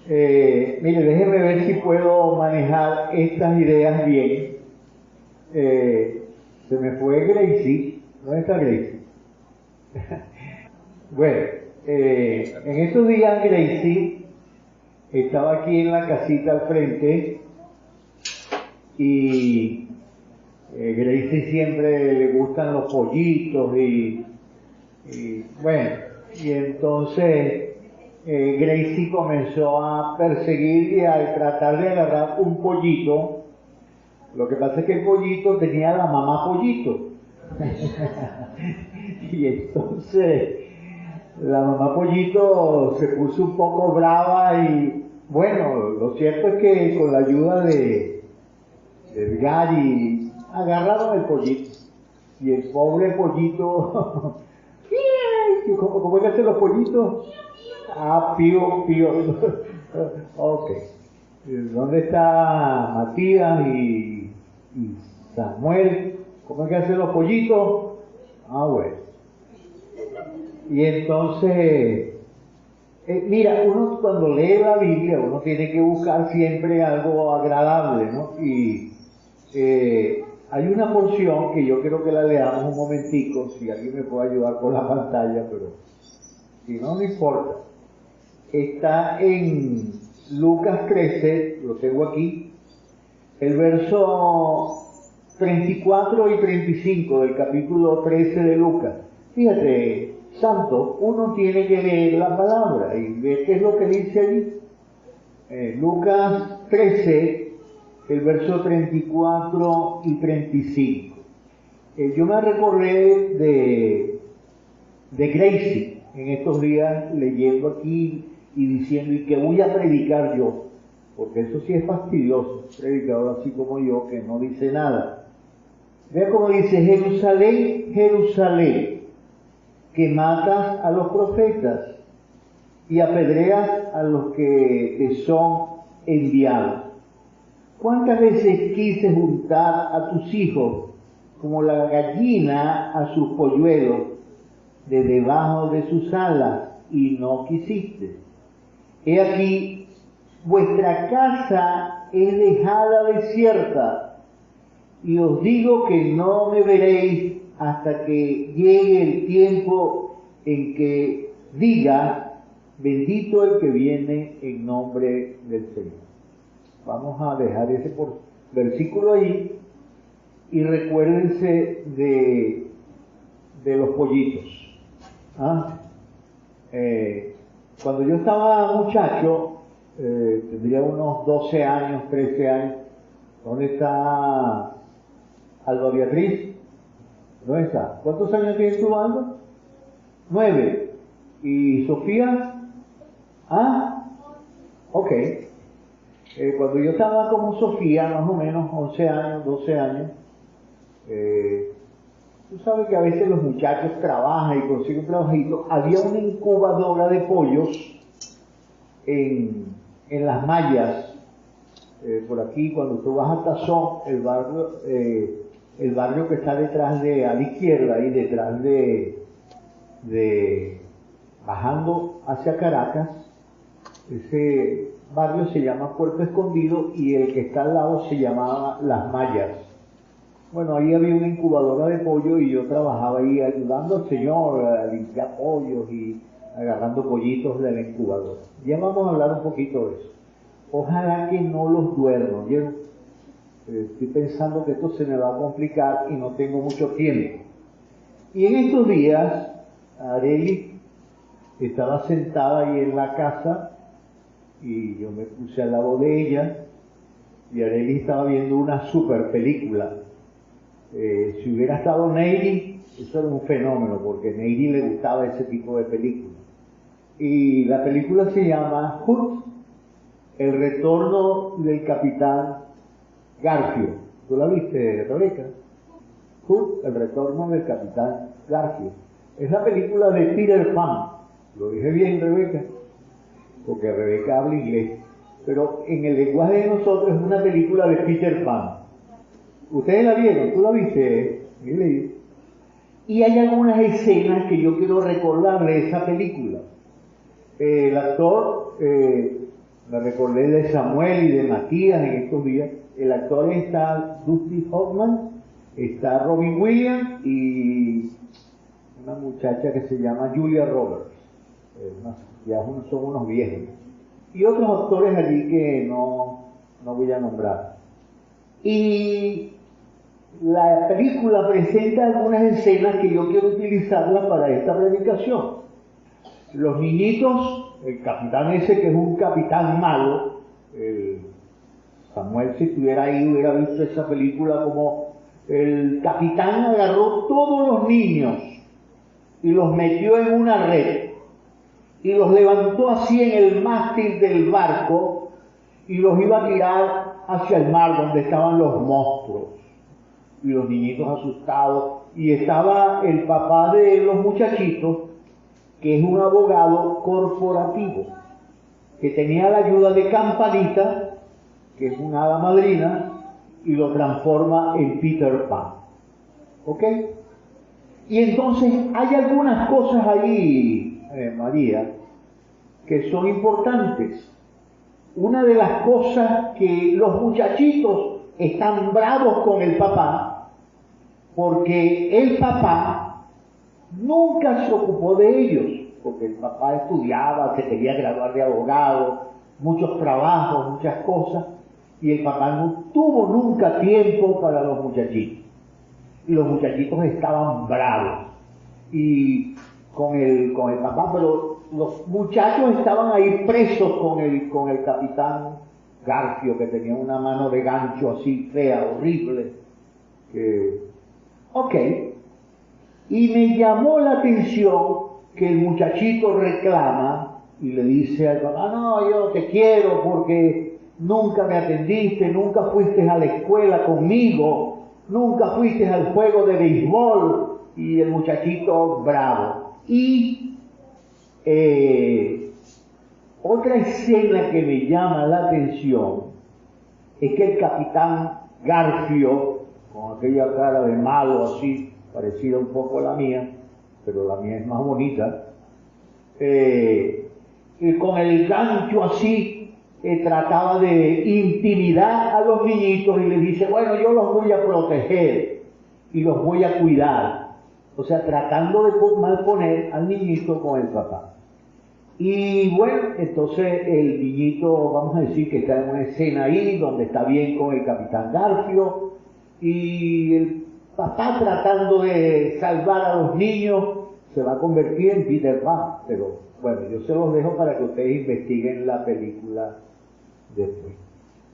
Mire, déjeme ver si puedo manejar estas ideas bien. Se me fue Gracie. ¿Dónde está Gracie? Bueno, en estos días Gracie estaba aquí en la casita al frente y Gracie siempre le gustan los pollitos y bueno, y entonces Gracie comenzó a perseguir y a tratar de agarrar un pollito. Lo que pasa es que el pollito tenía la mamá pollito. Y entonces la mamá pollito se puso un poco brava y bueno, lo cierto es que con la ayuda de Gary agarraron el pollito. Y el pobre pollito, ¿cómo es que hacen los pollitos? Ah, pío, pío. Ok. ¿Dónde está Matías y Samuel? ¿Cómo es que hacen los pollitos? Ah, bueno. Y entonces, mira, uno cuando lee la Biblia, uno tiene que buscar siempre algo agradable, ¿no? Y hay una porción que yo quiero que la leamos un momentico, si alguien me puede ayudar con la pantalla, pero si no, no importa. Está en Lucas 13, lo tengo aquí, el verso 34 y 35 del capítulo 13 de Lucas. Fíjate, santo, uno tiene que leer la palabra y ver qué es lo que dice allí. Lucas 13, el verso 34 y 35. Yo me recordé de Gracie en estos días leyendo aquí y diciendo, ¿y qué voy a predicar yo? Porque eso sí es fastidioso, predicador así como yo, que no dice nada. Vea cómo dice: Jerusalén, Jerusalén, que matas a los profetas y apedreas a los que te son enviados. ¿Cuántas veces quise juntar a tus hijos como la gallina a sus polluelos de debajo de sus alas, y no quisiste? He aquí, vuestra casa es dejada desierta, y os digo que no me veréis hasta que llegue el tiempo en que diga: bendito el que viene en nombre del Señor. Vamos a dejar ese versículo ahí y recuérdense de los pollitos. Cuando yo estaba muchacho, tendría unos 12 años, 13 años. ¿Dónde está Alba Beatriz? ¿Dónde está? ¿Cuántos años tienes tú, Alba? 9. ¿Y Sofía? Ok. Cuando yo estaba como Sofía, más o menos 11 años, 12 años, tú sabes que a veces los muchachos trabajan y consiguen un trabajito. Había una incubadora de pollos en las mallas, por aquí, cuando tú vas a Tazón, el barrio que está detrás a la izquierda y detrás bajando hacia Caracas, ese barrio se llama Puerto Escondido y el que está al lado se llamaba Las Mallas. Bueno, ahí había una incubadora de pollo y yo trabajaba ahí ayudando al señor a limpiar pollos y agarrando pollitos de la incubadora. Ya vamos a hablar un poquito de eso. Ojalá que no los duermo. Yo estoy pensando que esto se me va a complicar y no tengo mucho tiempo. Y en estos días, Arely estaba sentada ahí en la casa y yo me puse al lado de ella y Arely estaba viendo una super película. Si hubiera estado Neidy, eso era un fenómeno, porque a Neidy le gustaba ese tipo de películas. Y la película se llama Hood, el retorno del capitán Garfio. ¿Tú la viste, Rebeca? Hood, el retorno del capitán Garfio. Es la película de Peter Pan. Lo dije bien, Rebeca, porque Rebeca habla inglés. Pero en el lenguaje de nosotros es una película de Peter Pan. ¿Ustedes la vieron? ¿Tú la viste? Y hay algunas escenas que yo quiero recordar de esa película. El actor Me recordé de Samuel y de Matías en estos días. El actor está Dustin Hoffman, está Robin Williams y una muchacha que se llama Julia Roberts. Ya son unos viejos. Y otros actores allí que no voy a nombrar. Y la película presenta algunas escenas que yo quiero utilizarlas para esta predicación. Los niñitos, el capitán ese que es un capitán malo, Samuel, si estuviera ahí, hubiera visto esa película como el capitán agarró todos los niños y los metió en una red y los levantó así en el mástil del barco y los iba a tirar hacia el mar donde estaban los monstruos y los niñitos asustados. Y estaba el papá de los muchachitos, que es un abogado corporativo, que tenía la ayuda de Campanita, que es una hada madrina, y lo transforma en Peter Pan. ¿Ok? Y entonces hay algunas cosas ahí, María, que son importantes. Una de las cosas que los muchachitos están bravos con el papá, porque el papá nunca se ocupó de ellos, porque el papá estudiaba, se quería graduar de abogado, muchos trabajos, muchas cosas, y el papá no tuvo nunca tiempo para los muchachitos. Y los muchachitos estaban bravos y con el papá, pero los muchachos estaban ahí presos con el capitán Garfio, que tenía una mano de gancho así fea, horrible. Y me llamó la atención que el muchachito reclama y le dice al papá: no, yo te quiero porque nunca me atendiste, nunca fuiste a la escuela conmigo, nunca fuiste al juego de béisbol. Y el muchachito bravo. Y otra escena que me llama la atención es que el capitán Garfio, con aquella cara de malo así, parecida un poco a la mía, pero la mía es más bonita, y con el gancho así, trataba de intimidar a los niñitos y les dice: bueno, yo los voy a proteger y los voy a cuidar. O sea, tratando de malponer al niñito con el papá. Y bueno, entonces el niñito, vamos a decir que está en una escena ahí donde está bien con el capitán Garfio, y el papá, tratando de salvar a los niños, se va a convertir en Peter Pan. Pero bueno, yo se los dejo para que ustedes investiguen la película después.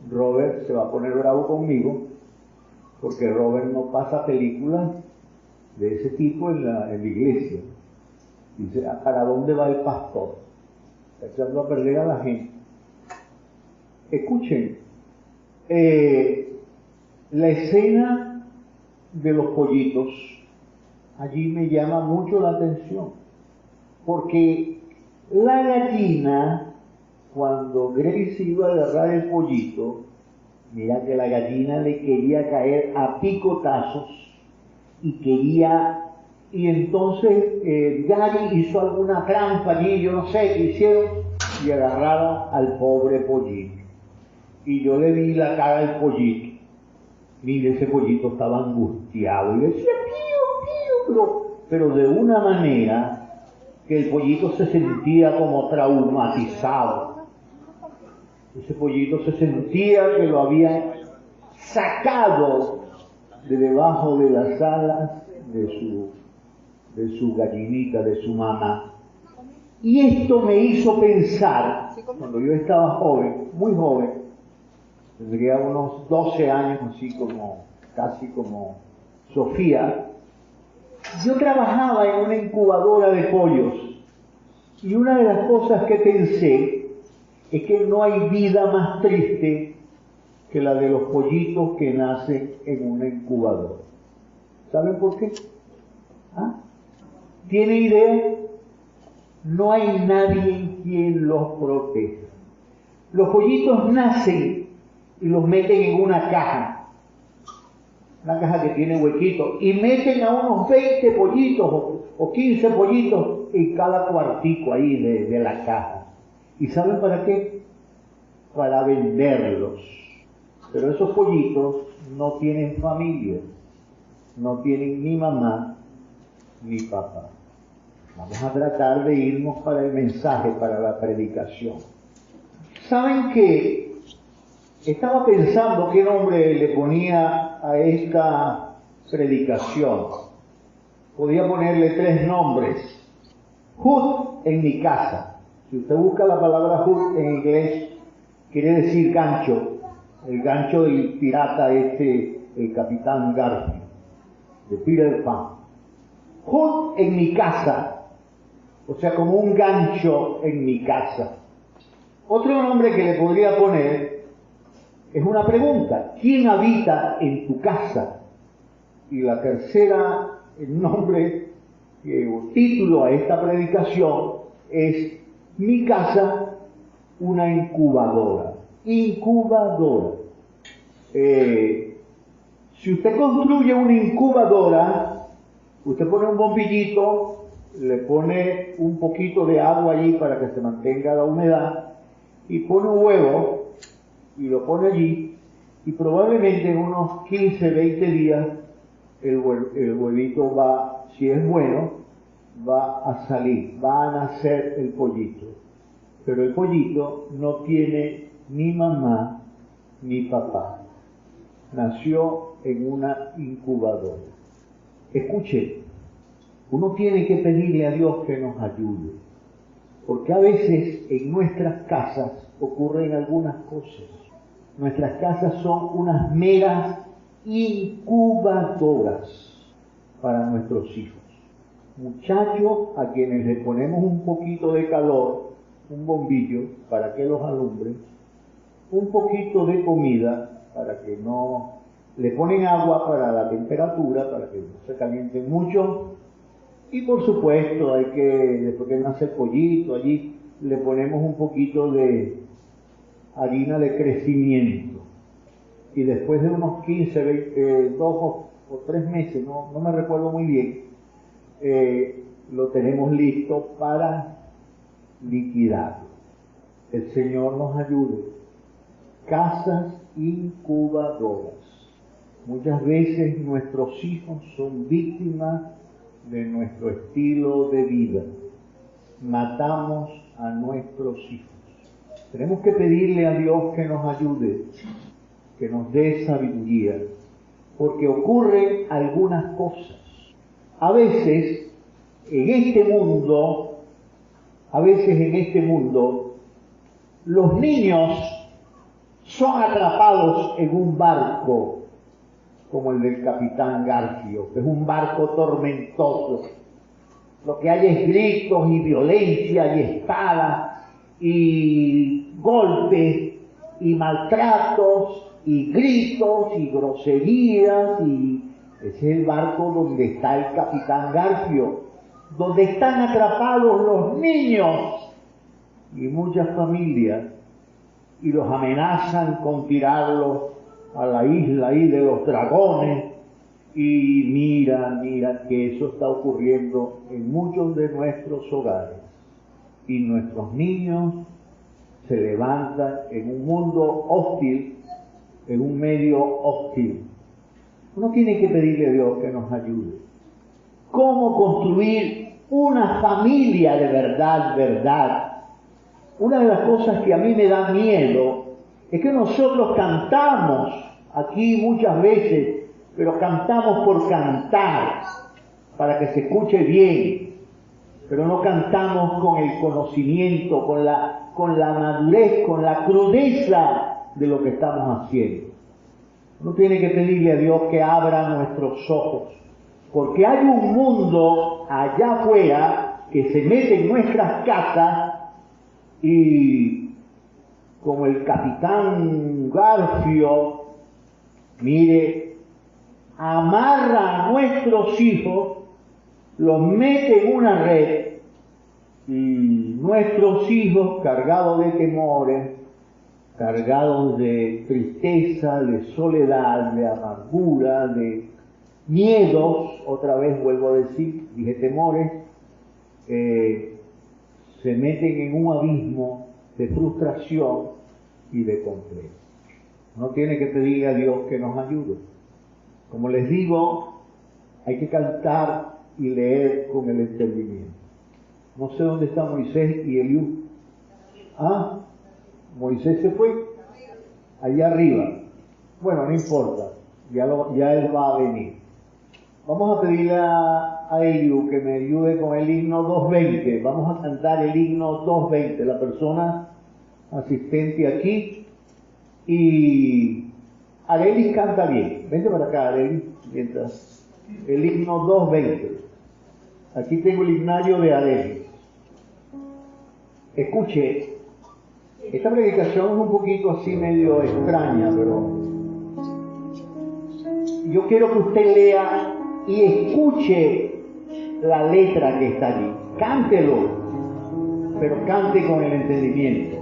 Robert se va a poner bravo conmigo porque Robert no pasa películas de ese tipo en la iglesia. Dice: ¿para dónde va el pastor? Está echando a perder a la gente. Escuchen, la escena de los pollitos allí me llama mucho la atención, porque la gallina, cuando Grace iba a agarrar el pollito, mira que la gallina le quería caer a picotazos y entonces Gary hizo alguna trampa allí, yo no sé qué hicieron, y agarraron al pobre pollito. Y yo le vi la cara al pollito. Mire, ese pollito estaba angustiado y decía: pío, pío, pero de una manera que el pollito se sentía como traumatizado. Ese pollito se sentía que lo habían sacado de debajo de las alas de su gallinita, de su mamá. Y esto me hizo pensar, cuando yo estaba joven, muy joven, tendría unos 12 años, así como, casi como Sofía, yo trabajaba en una incubadora de pollos, y una de las cosas que pensé es que no hay vida más triste que la de los pollitos que nacen en una incubadora. ¿Saben por qué? ¿Tienen idea? No hay nadie quien los proteja. Los pollitos nacen y los meten en una caja que tiene huequitos, y meten a unos 20 pollitos o 15 pollitos en cada cuartico ahí de la caja. ¿Y saben para qué? para venderlos. Pero esos pollitos no tienen familia, no tienen ni mamá ni papá. Vamos a tratar de irnos para el mensaje, para la predicación. ¿Saben qué? Estaba pensando qué nombre le ponía a esta predicación. Podía ponerle 3 nombres. Hood en mi casa. Si usted busca la palabra hood en inglés, quiere decir gancho. El gancho del pirata el Capitán Garfield, de Peter Pan. Hood en mi casa. O sea, como un gancho en mi casa. Otro nombre que le podría poner es una pregunta. ¿Quién habita en tu casa? Y la tercera, el nombre o título a esta predicación es Mi casa, una incubadora. Incubadora. Si usted construye una incubadora, usted pone un bombillito, le pone un poquito de agua allí para que se mantenga la humedad, y pone un huevo y lo pone allí, y probablemente en unos 15, 20 días el huevito va, si es bueno, va a salir, va a nacer el pollito. Pero el pollito no tiene ni mamá ni papá. Nació en una incubadora. Escuche, uno tiene que pedirle a Dios que nos ayude, porque a veces en nuestras casas ocurren algunas cosas. Nuestras casas son unas meras incubadoras para nuestros hijos. Muchachos a quienes le ponemos un poquito de calor, un bombillo para que los alumbre, un poquito de comida para que no, le ponen agua para la temperatura, para que no se calienten mucho, y por supuesto hay que, después que nace el pollito allí, le ponemos un poquito de harina de crecimiento, y después de unos 15, 20, 2 o 3 meses, no me recuerdo muy bien, lo tenemos listo para liquidarlo. El Señor nos ayude. Casas incubadoras. Muchas veces nuestros hijos son víctimas de nuestro estilo de vida. Matamos a nuestros hijos. Tenemos que pedirle a Dios que nos ayude, que nos dé sabiduría, porque ocurren algunas cosas. A veces en este mundo, los niños son atrapados en un barco, como el del Capitán Garfield, que es un barco tormentoso. Lo que hay es gritos y violencia y espadas y golpes y maltratos y gritos y groserías, y ese es el barco donde está el Capitán Garfield, donde están atrapados los niños y muchas familias, y los amenazan con tirarlos a la isla ahí de los dragones. Y mira que eso está ocurriendo en muchos de nuestros hogares, y nuestros niños se levantan en un mundo hostil, en un medio hostil. Uno tiene que pedirle a Dios que nos ayude. ¿Cómo construir una familia de verdad? Una de las cosas que a mí me da miedo es que nosotros cantamos aquí muchas veces, pero cantamos por cantar, para que se escuche bien, pero no cantamos con el conocimiento, con la madurez, con la crudeza de lo que estamos haciendo. Uno tiene que pedirle a Dios que abra nuestros ojos, porque hay un mundo allá afuera que se mete en nuestras casas y, como el Capitán Garfield, mire, amarra a nuestros hijos, los mete en una red, y nuestros hijos, cargados de temores, cargados de tristeza, de soledad, de amargura, de miedos, otra vez vuelvo a decir, dije temores, se meten en un abismo de frustración y de completo. No tiene que pedirle a Dios que nos ayude. Como les digo, hay que cantar y leer con el entendimiento. No sé dónde está Moisés y Eliú. ¿Ah? Moisés se fue allá arriba. Bueno, no importa, ya él va a venir. Vamos a pedirle a Eliú que me ayude con el himno 220. Vamos a cantar el himno 220. La persona asistente aquí. Y Arelis canta bien. Vente para acá, Arelis, mientras el himno 220. Aquí tengo el himnario de Arelis. Escuche, esta predicación es un poquito así medio extraña, pero yo quiero que usted lea y escuche la letra que está allí. Cántelo, pero cante con el entendimiento.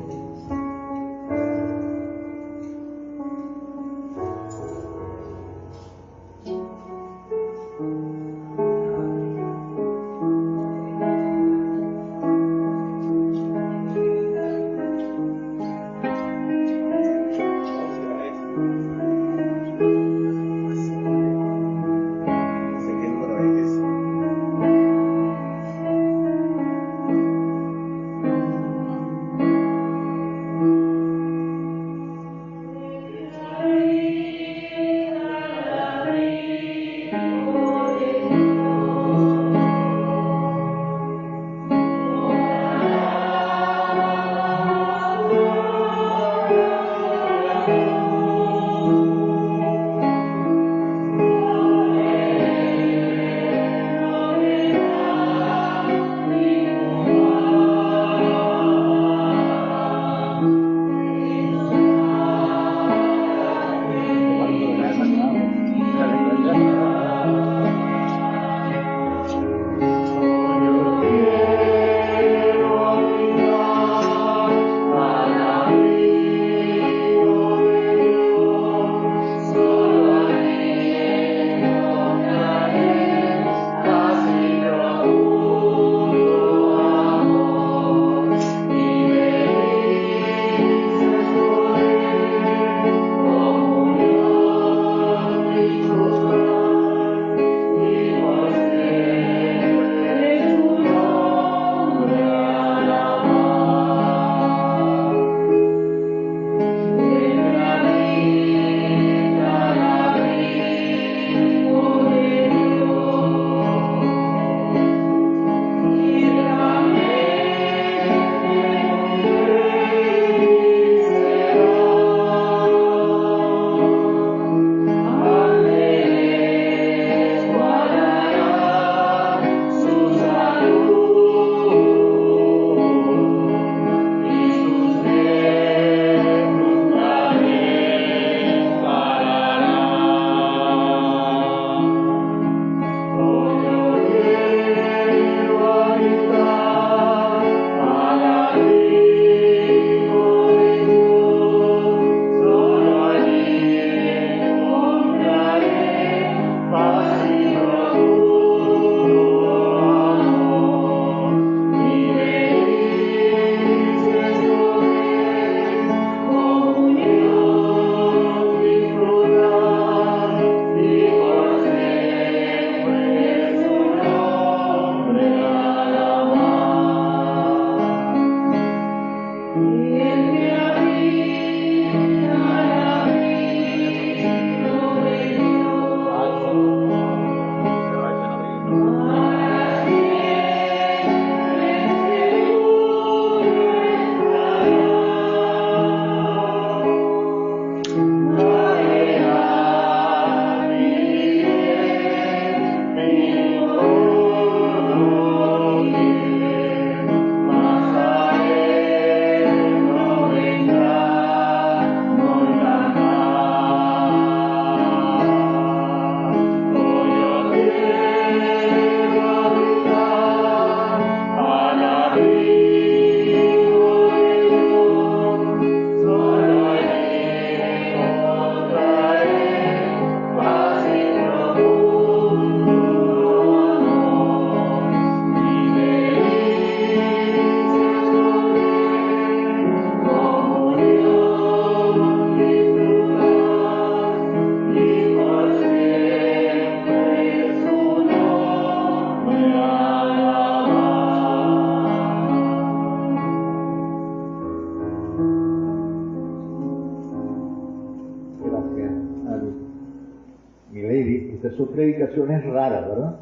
porque son predicaciones raras, ¿verdad?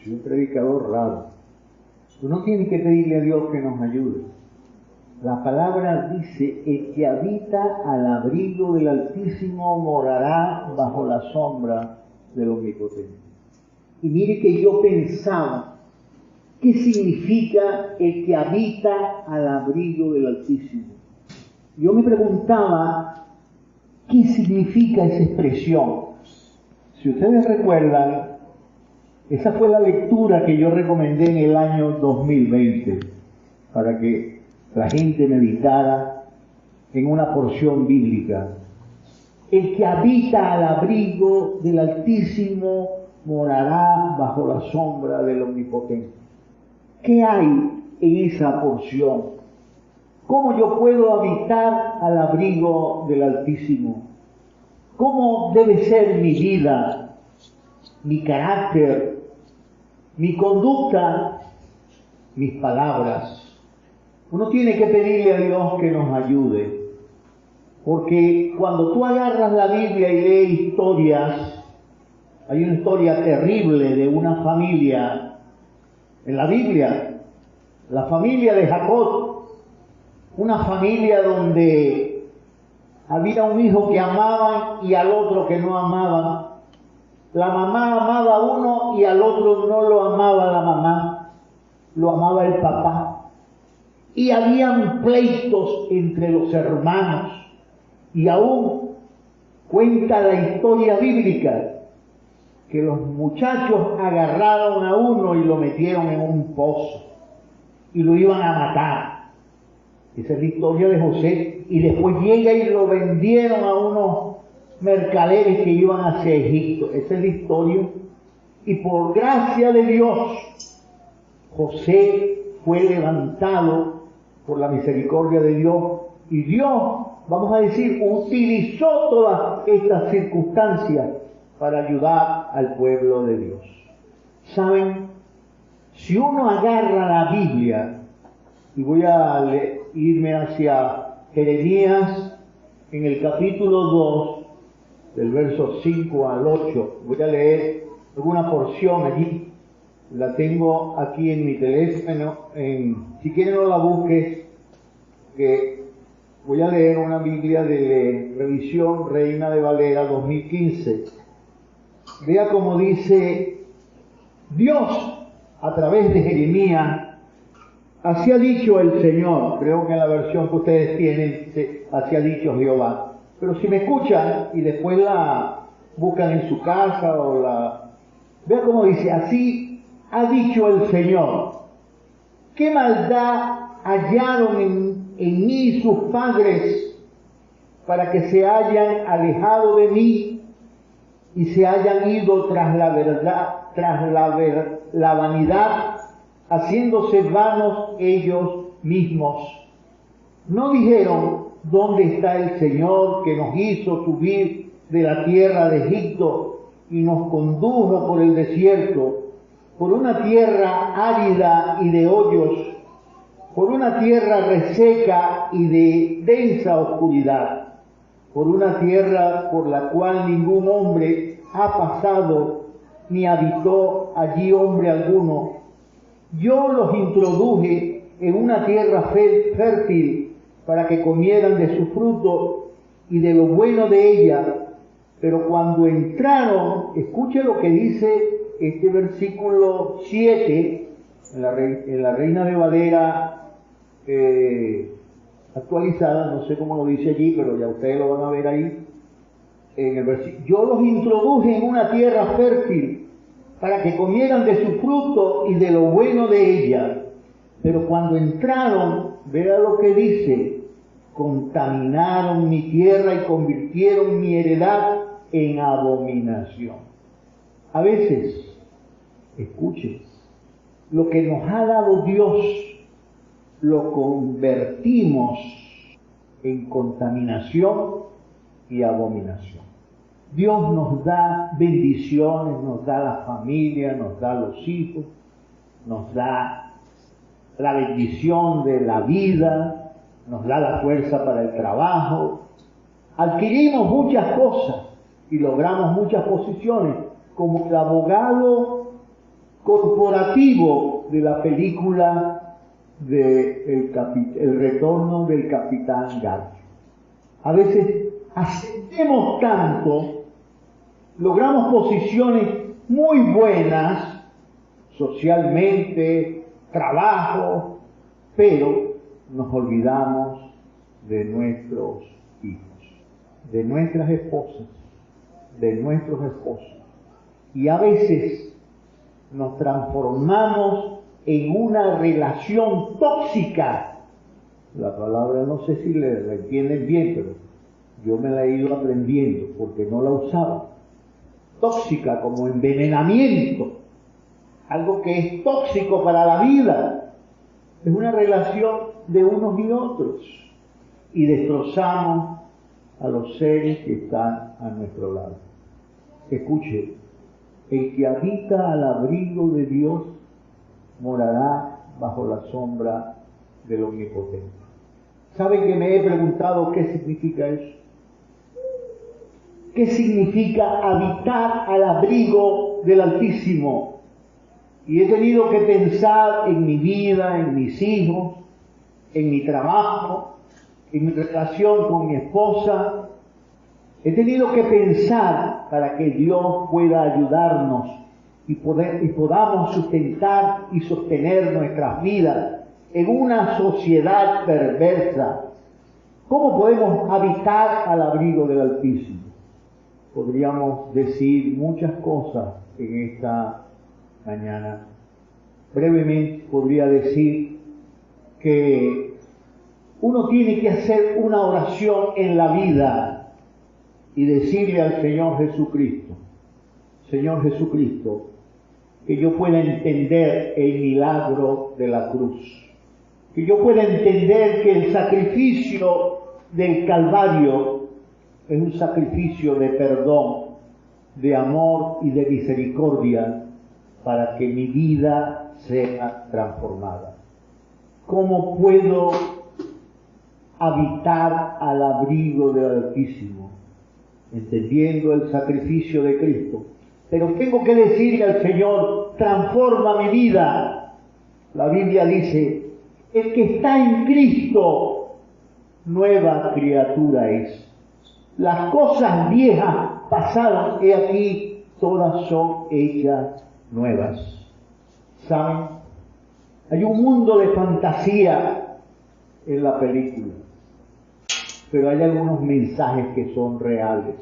Soy un predicador raro. Uno tiene que pedirle a Dios que nos ayude. La palabra dice, el que habita al abrigo del Altísimo morará bajo la sombra del Omnipotente. Y mire que yo pensaba, ¿qué significa el que habita al abrigo del Altísimo? Yo me preguntaba, ¿qué significa esa expresión? Si ustedes recuerdan, esa fue la lectura que yo recomendé en el año 2020, para que la gente meditara en una porción bíblica. El que habita al abrigo del Altísimo morará bajo la sombra del Omnipotente. ¿Qué hay en esa porción? ¿Cómo yo puedo habitar al abrigo del Altísimo? ¿Cómo debe ser mi vida, mi carácter, mi conducta, mis palabras? Uno tiene que pedirle a Dios que nos ayude, porque cuando tú agarras la Biblia y lees historias, hay una historia terrible de una familia en la Biblia, la familia de Jacob, una familia donde había un hijo que amaban y al otro que no amaban. La mamá amaba a uno y al otro no lo amaba la mamá, lo amaba el papá. Y habían pleitos entre los hermanos. Y aún cuenta la historia bíblica que los muchachos agarraron a uno y lo metieron en un pozo y lo iban a matar. Esa es la historia de José. Y después llega y lo vendieron a unos mercaderes que iban hacia Egipto. Esa es la historia. Y por gracia de Dios, José fue levantado por la misericordia de Dios, y Dios, vamos a decir, utilizó todas estas circunstancias para ayudar al pueblo de Dios. ¿Saben? Si uno agarra la Biblia, y voy a irme hacia Jeremías en el capítulo 2, del verso 5 al 8, voy a leer alguna porción allí. La tengo aquí en mi teléfono, si quieren no la busques, que voy a leer una Biblia de revisión Reina de Valera 2015. Vea cómo dice Dios a través de Jeremías, así ha dicho el Señor. Creo que en la versión que ustedes tienen, así ha dicho Jehová. Pero si me escuchan y después la buscan en su casa vea cómo dice, así ha dicho el Señor, ¿qué maldad hallaron en mí sus padres para que se hayan alejado de mí y se hayan ido tras la verdad, tras la vanidad, haciéndose vanos ellos mismos? ¿No dijeron, dónde está el Señor que nos hizo subir de la tierra de Egipto y nos condujo por el desierto, por una tierra árida y de hoyos, por una tierra reseca y de densa oscuridad, por una tierra por la cual ningún hombre ha pasado, ni habitó allí hombre alguno? Yo los introduje en una tierra fértil para que comieran de su fruto y de lo bueno de ella, pero cuando entraron, escuche lo que dice este versículo 7, en la Reina de Valera actualizada, no sé cómo lo dice allí, pero ya ustedes lo van a ver ahí, en el versículo: yo los introduje en una tierra fértil para que comieran de su fruto y de lo bueno de ella, pero cuando entraron, vea lo que dice, contaminaron mi tierra y convirtieron mi heredad en abominación. A veces, escuchen, lo que nos ha dado Dios lo convertimos en contaminación y abominación. Dios nos da bendiciones, nos da la familia, nos da los hijos, nos da la bendición de la vida, nos da la fuerza para el trabajo. Adquirimos muchas cosas y logramos muchas posiciones, como el abogado corporativo de la película de El retorno del Capitán Garfio. A veces ascendemos tanto, logramos posiciones muy buenas, socialmente, trabajo, pero nos olvidamos de nuestros hijos, de nuestras esposas, de nuestros esposos. Y a veces nos transformamos en una relación tóxica. La palabra no sé si la entienden bien, pero yo me la he ido aprendiendo porque no la usaba. Tóxica como envenenamiento, algo que es tóxico para la vida. Es una relación de unos y otros y destrozamos a los seres que están a nuestro lado. Escuche, el que habita al abrigo de Dios morará bajo la sombra del Omnipotente. ¿Saben que me he preguntado qué significa eso? ¿Qué significa habitar al abrigo del Altísimo? Y he tenido que pensar en mi vida, en mis hijos, en mi trabajo, en mi relación con mi esposa. He tenido que pensar para que Dios pueda ayudarnos y podamos sustentar y sostener nuestras vidas en una sociedad perversa. ¿Cómo podemos habitar al abrigo del Altísimo? Podríamos decir muchas cosas en esta mañana. Brevemente podría decir que uno tiene que hacer una oración en la vida y decirle al Señor Jesucristo, Señor Jesucristo, que yo pueda entender el milagro de la cruz, que yo pueda entender que el sacrificio del Calvario es un sacrificio de perdón, de amor y de misericordia para que mi vida sea transformada. ¿Cómo puedo habitar al abrigo del Altísimo? Entendiendo el sacrificio de Cristo. Pero tengo que decirle al Señor, transforma mi vida. La Biblia dice, el que está en Cristo, nueva criatura es. Las cosas viejas pasaron, he aquí, todas son hechas nuevas. ¿Saben? Hay un mundo de fantasía en la película, pero hay algunos mensajes que son reales.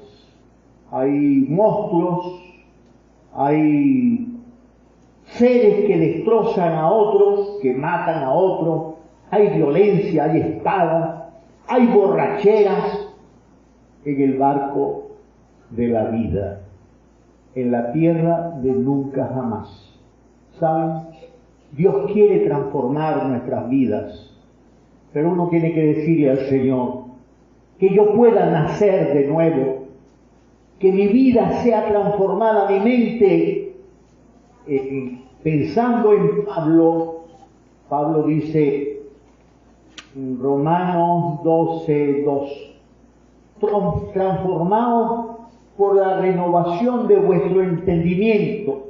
Hay monstruos, hay seres que destrozan a otros, que matan a otros, hay violencia, hay espadas, hay borracheras en el barco de la vida, en la tierra de nunca jamás. ¿Saben? Dios quiere transformar nuestras vidas, pero uno tiene que decirle al Señor que yo pueda nacer de nuevo, que mi vida sea transformada, mi mente, pensando en Pablo dice en Romanos 12:2, transformados por la renovación de vuestro entendimiento,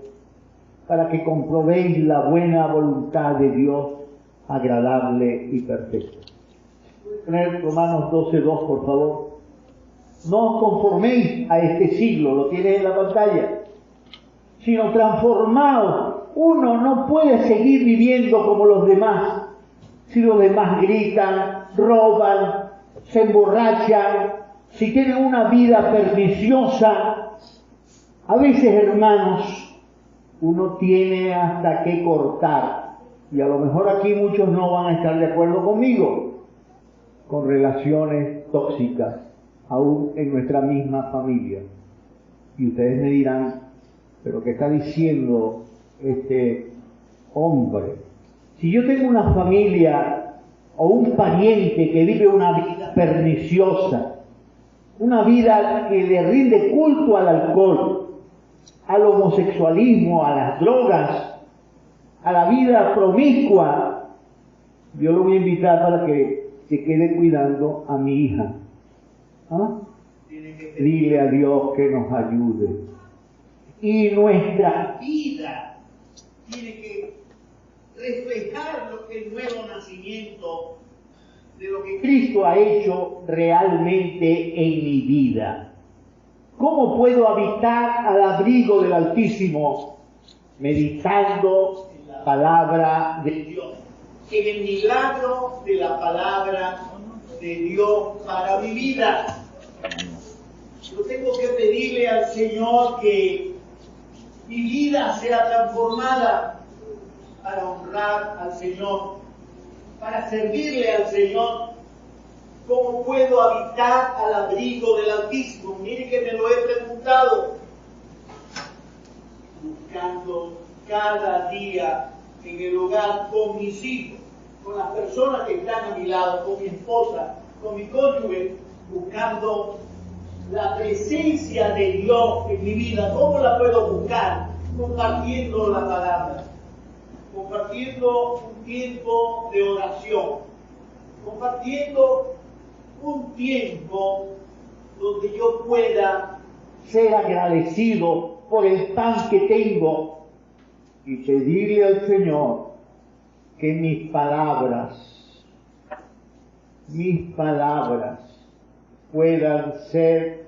para que comprobéis la buena voluntad de Dios, agradable y perfecta. Poner Romanos 12:2, por favor. No os conforméis a este siglo, lo tienes en la pantalla, sino transformaos. Uno no puede seguir viviendo como los demás. Si los demás gritan, roban, se emborrachan, si tienen una vida perniciosa, a veces, hermanos, uno tiene hasta que cortar. Y a lo mejor aquí muchos no van a estar de acuerdo conmigo, con relaciones tóxicas, aún en nuestra misma familia. Y ustedes me dirán, ¿pero qué está diciendo este hombre? Si yo tengo una familia o un pariente que vive una vida perniciosa, una vida que le rinde culto al alcohol, al homosexualismo, a las drogas, a la vida promiscua, yo lo voy a invitar para que se quede cuidando a mi hija. ¿Ah? Tiene que pedirle a Dios que nos ayude. Y nuestra vida tiene que reflejar lo que el nuevo nacimiento de lo que Cristo ha hecho realmente en mi vida. ¿Cómo puedo habitar al abrigo del Altísimo? Meditando en la palabra de Dios, en el milagro de la palabra de Dios para mi vida. Yo tengo que pedirle al Señor que mi vida sea transformada para honrar al Señor, para servirle al Señor. ¿Cómo puedo habitar al abrigo del Altísimo? Mire que me lo he preguntado. Buscando cada día en el hogar con mis hijos, con las personas que están a mi lado, con mi esposa, con mi cónyuge, buscando la presencia de Dios en mi vida. ¿Cómo la puedo buscar? Compartiendo la palabra, compartiendo un tiempo de oración, compartiendo un tiempo donde yo pueda ser agradecido por el pan que tengo y pedirle al Señor que mis palabras puedan ser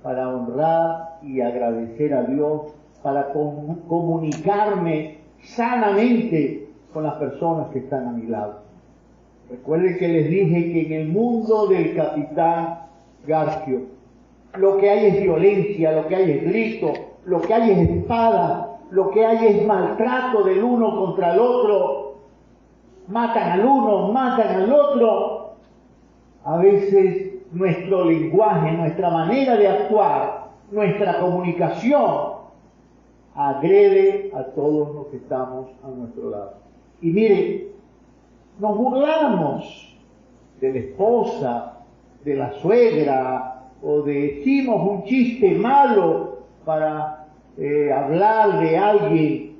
para honrar y agradecer a Dios, para comunicarme sanamente con las personas que están a mi lado. Recuerden que les dije que en el mundo del capitán García lo que hay es violencia, lo que hay es grito, lo que hay es espada, lo que hay es maltrato del uno contra el otro. Matan al uno, matan al otro. A veces nuestro lenguaje, nuestra manera de actuar, nuestra comunicación agrede a todos los que estamos a nuestro lado. Y mire, nos burlamos de la esposa, de la suegra, o decimos un chiste malo para hablar de alguien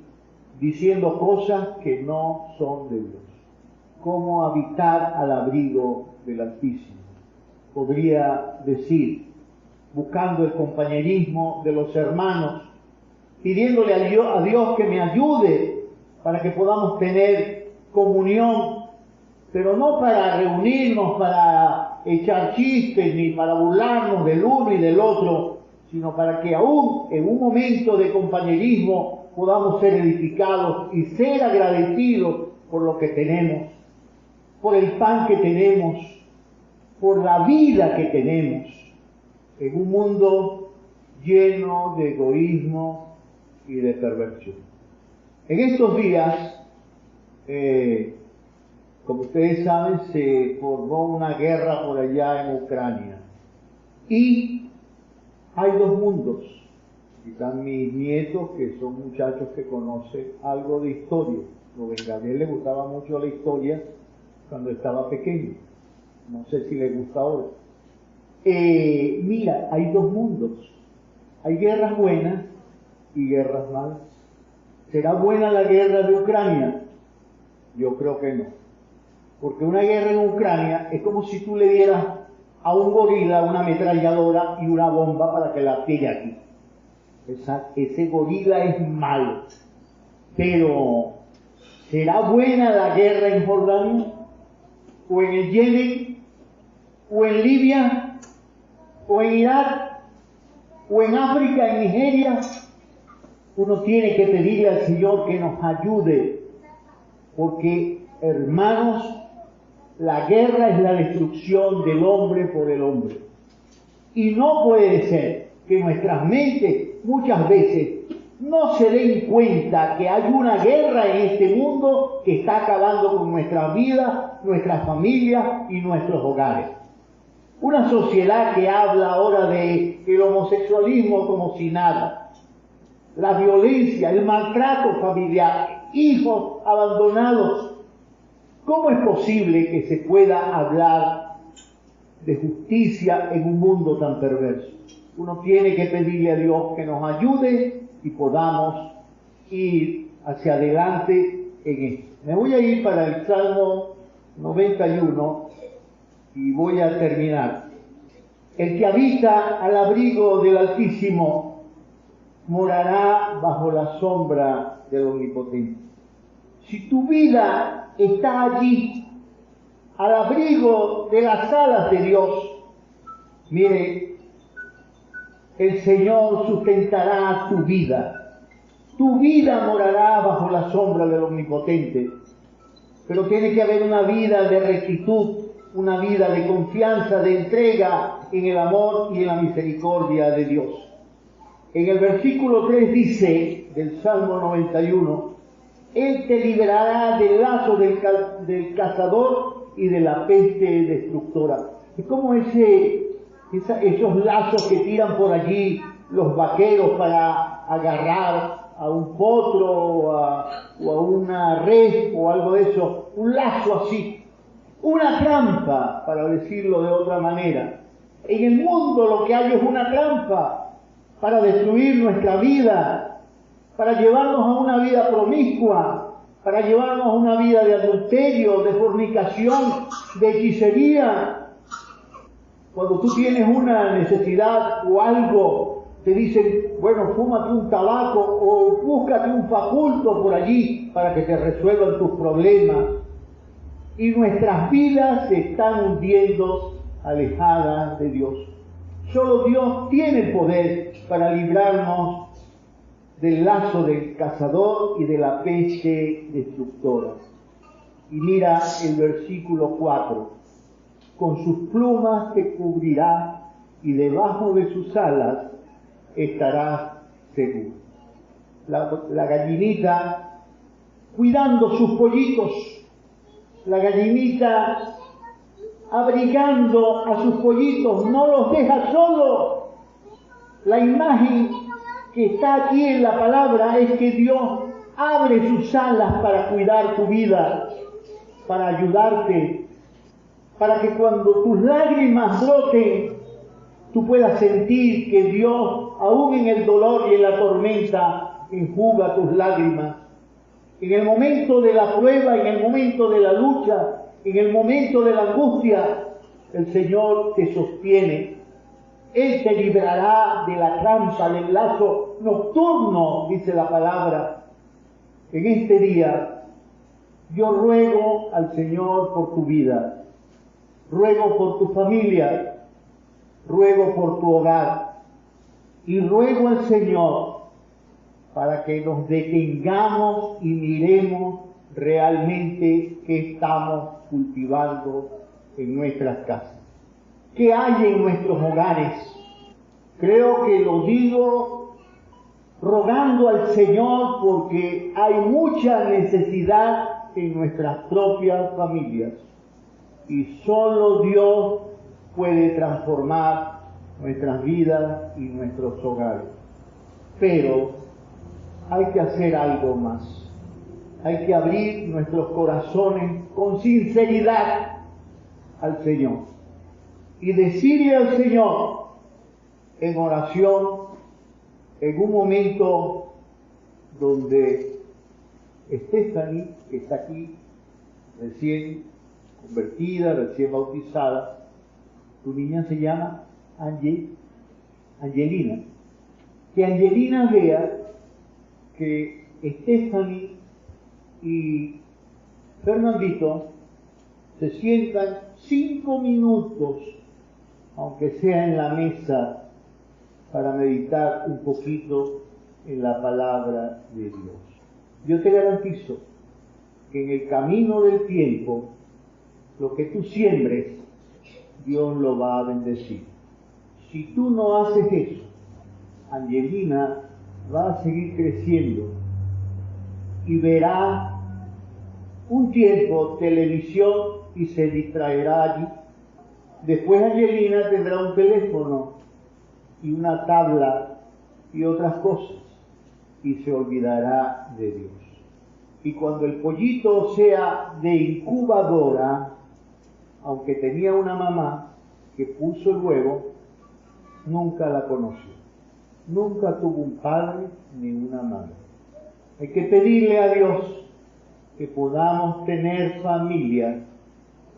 diciendo cosas que no son de Dios. ¿Cómo habitar al abrigo del Altísimo? Podría decir, buscando el compañerismo de los hermanos, pidiéndole a Dios que me ayude para que podamos tener comunión, pero no para reunirnos, para echar chistes, ni para burlarnos del uno y del otro, sino para que aún en un momento de compañerismo podamos ser edificados y ser agradecidos por lo que tenemos, por el pan que tenemos, por la vida que tenemos, en un mundo lleno de egoísmo y de perversión. En estos días, como ustedes saben, se formó una guerra por allá en Ucrania. Y hay dos mundos. Y están mis nietos, que son muchachos que conocen algo de historia. A Gabriel le gustaba mucho la historia cuando estaba pequeño. No sé si le gusta ahora. Mira, hay dos mundos. Hay guerras buenas y guerras malas. ¿Será buena la guerra de Ucrania? Yo creo que no. Porque una guerra en Ucrania es como si tú le dieras a un gorila una ametralladora y una bomba para que la tire aquí. Ese gorila es malo. Pero, ¿será buena la guerra en Jordania? ¿O en el Yemen? ¿O en Libia? ¿O en Irak? ¿O en África, en Nigeria? Uno tiene que pedirle al Señor que nos ayude. Porque, hermanos, la guerra es la destrucción del hombre por el hombre. Y no puede ser que nuestras mentes muchas veces no se den cuenta que hay una guerra en este mundo que está acabando con nuestras vidas, nuestras familias y nuestros hogares. Una sociedad que habla ahora de el homosexualismo como si nada. La violencia, el maltrato familiar, hijos abandonados. ¿Cómo es posible que se pueda hablar de justicia en un mundo tan perverso? Uno tiene que pedirle a Dios que nos ayude y podamos ir hacia adelante en esto. Me voy a ir para el Salmo 91 y voy a terminar. El que habita al abrigo del Altísimo morará bajo la sombra del Omnipotente. Si tu vida está allí, al abrigo de las alas de Dios, mire, el Señor sustentará tu vida. Tu vida morará bajo la sombra del Omnipotente. Pero tiene que haber una vida de rectitud, una vida de confianza, de entrega en el amor y en la misericordia de Dios. En el versículo 3 dice, del Salmo 91, Él te liberará del lazo del cazador y de la peste destructora. Es como esos lazos que tiran por allí los vaqueros para agarrar a un potro o a una res o algo de eso, un lazo así, una trampa, para decirlo de otra manera. En el mundo lo que hay es una trampa para destruir nuestra vida, para llevarnos a una vida promiscua, para llevarnos a una vida de adulterio, de fornicación, de hechicería. Cuando tú tienes una necesidad o algo, te dicen, bueno, fúmate un tabaco o búscate un faculto por allí para que te resuelvan tus problemas. Y nuestras vidas se están hundiendo alejadas de Dios. Solo Dios tiene el poder para librarnos del lazo del cazador y de la peste destructora. Y mira el versículo 4. Con sus plumas te cubrirá y debajo de sus alas estarás seguro. La gallinita cuidando sus pollitos, la gallinita abrigando a sus pollitos, no los deja solos. La imagen que está aquí en la palabra es que Dios abre sus alas para cuidar tu vida, para ayudarte, para que cuando tus lágrimas broten, tú puedas sentir que Dios, aún en el dolor y en la tormenta, enjuga tus lágrimas. En el momento de la prueba, en el momento de la lucha, en el momento de la angustia, el Señor te sostiene. Él te librará de la trampa, del lazo nocturno, dice la palabra. En este día, yo ruego al Señor por tu vida, ruego por tu familia, ruego por tu hogar y ruego al Señor para que nos detengamos y miremos realmente qué estamos cultivando en nuestras casas. ¿Qué hay en nuestros hogares? Creo que lo digo rogando al Señor porque hay mucha necesidad en nuestras propias familias y solo Dios puede transformar nuestras vidas y nuestros hogares. Pero hay que hacer algo más. Hay que abrir nuestros corazones con sinceridad al Señor y decirle al Señor en oración, en un momento donde Stephanie, que está aquí, recién convertida, recién bautizada, tu niña se llama Angelina. Que Angelina vea que Stephanie y Fernandito se sientan 5 minutos, aunque sea en la mesa, para meditar un poquito en la palabra de Dios. Yo te garantizo que en el camino del tiempo, lo que tú siembres, Dios lo va a bendecir. Si tú no haces eso, Angelina va a seguir creciendo y verá un tiempo televisión y se distraerá allí. Después Angelina tendrá un teléfono y una tabla y otras cosas y se olvidará de Dios. Y cuando el pollito sea de incubadora, aunque tenía una mamá que puso el huevo, nunca la conoció. Nunca tuvo un padre ni una madre. Hay que pedirle a Dios que podamos tener familias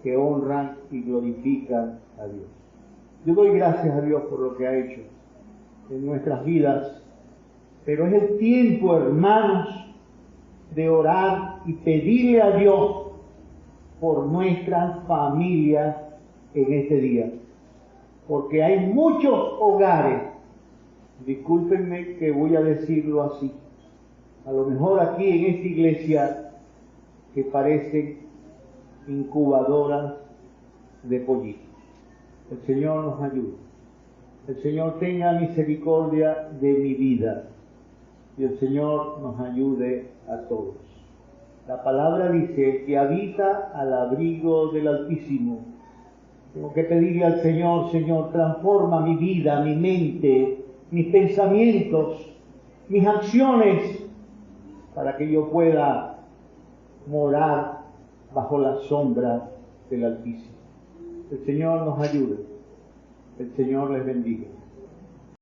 que honran y glorifican a Dios. Yo doy gracias a Dios por lo que ha hecho en nuestras vidas, Pero es el tiempo, hermanos, de orar y pedirle a Dios por nuestras familias en este día. Porque hay muchos hogares, discúlpenme que voy a decirlo así, a lo mejor aquí en esta iglesia, que parecen incubadoras de pollitos. El Señor nos ayude. El Señor tenga misericordia de mi vida y el Señor nos ayude a todos. La palabra dice que habita al abrigo del Altísimo. Tengo que pedirle al Señor: Señor, transforma mi vida, mi mente, mis pensamientos, mis acciones, para que yo pueda morar bajo la sombra del Altísimo. El Señor nos ayude. El Señor les bendiga.